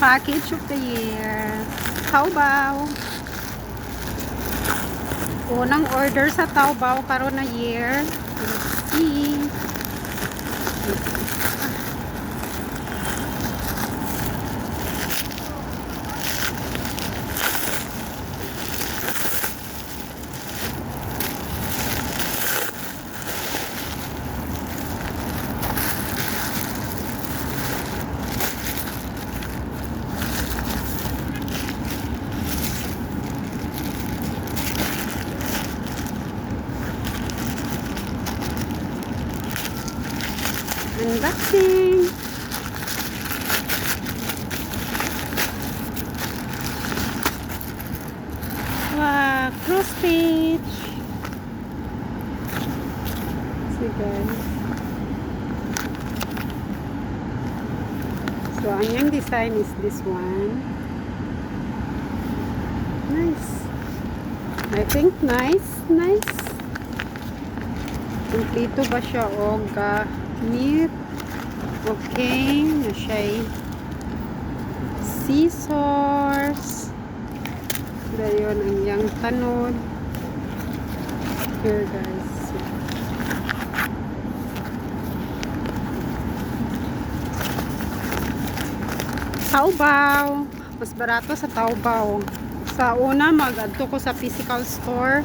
package of the year. Taobao. Unang order sa Taobao karon na year. Let's see. Unboxing. Wow, cross stitch. See guys. So, ang yung design is this one. Nice. I think nice. Kompleto ba siya o meat? Okay, na siya scissors. Dayon ang yang tanod. Here guys. Taobao. Mas barato sa Taobao. Sa una, mag-adto ko sa physical store.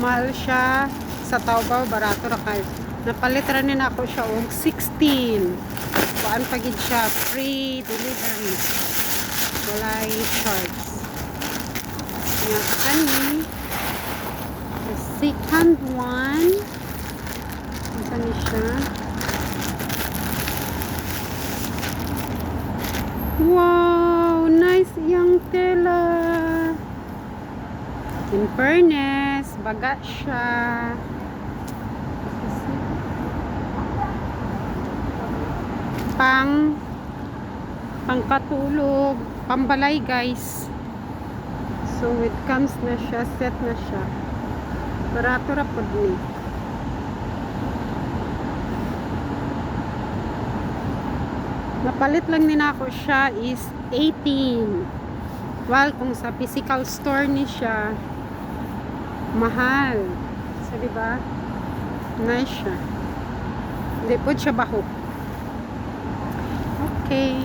Mahal siya. Sa Taobao, barato na kayo. Napalit rin na ako siya og 16. Kuan pagid siya. Free delivery. Walay charge. Yan, kani. The second one. Ito ni siya. Wow! Nice yung tela. In fairness, baga siya. Pangkatulog, pambalay guys. So it comes na siya, set na siya. Barato ra pod ni. Napalit lang din ako siya is 18. While kung sa physical store ni siya, mahal. So diba? Nice siya. Hindi po siya baho. Okay.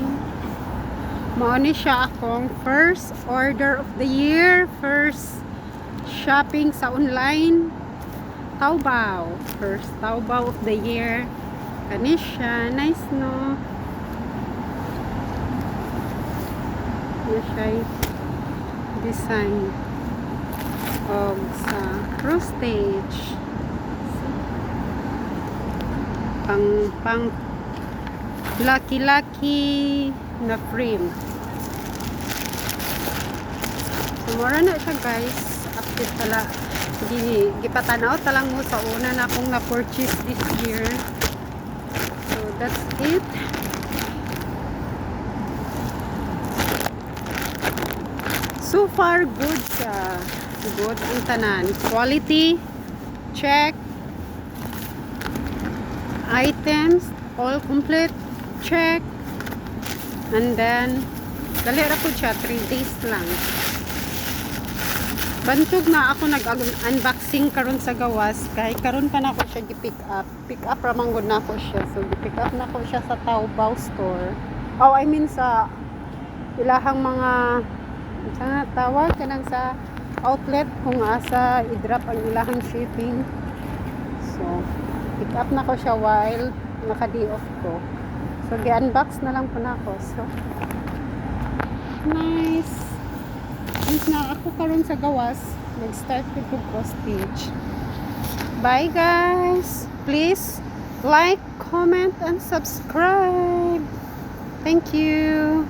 Mauni siya akong first order of the year. First shopping sa online. Taobao. First Taobao of the year. Kani siya. Nice no? Ano siya design of sa cross stitch. Pang lucky na frame. So, mura na siya guys. Update pala. Gipatanaw talang mo sa una na akong na-purchase this year. So, that's it. So far, good siya. Good ang tanan. Quality, check. Items, all complete, check. And then, dali ra po siya, 3 days lang. Bantog na ako nag-unboxing karon sa gawas. Kay karon pa na ako siya gi-pick up. Pick up ra man gud na ako siya. So, gi-pick up na ako siya sa Taobao store. Oh, I mean sa ilahang mga sa tawag kanang sa outlet kung asa i-drop ang ilahang shipping. So, pick up na ko siya while naka-day off ko. So, gi-unbox na lang po na ako. So, nice. Since na ako karon sa gawas, nag-start ko cross stitch. Bye guys! Please like, comment, and subscribe. Thank you.